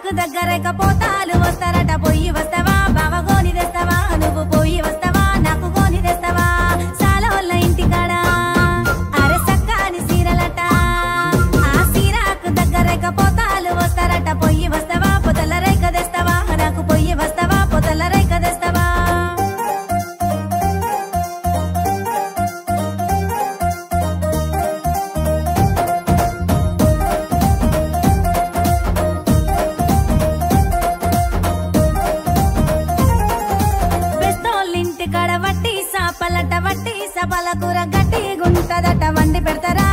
సీరాకు దగ్గరక పోతాలు వస్తారట పోయి వస్తావా బావగోని తెస్తావా నువ్వు పోయి వస్తావా నాకు గోని తెస్తావా సాలవల్ల ఇంటికాడ అరే సక్కాని సీరలట ఆ సీరాకు దగ్గరక పోతాలు వస్తారట పోయి వస్తావా పొదల రేఖ తెస్తావా నాకు పోయి వస్తావా పొదల రేఖ తెస్తావా వట్టి సాపలట వట్టి సపల కూర గట్టి గుంటదట వండి పెడతారా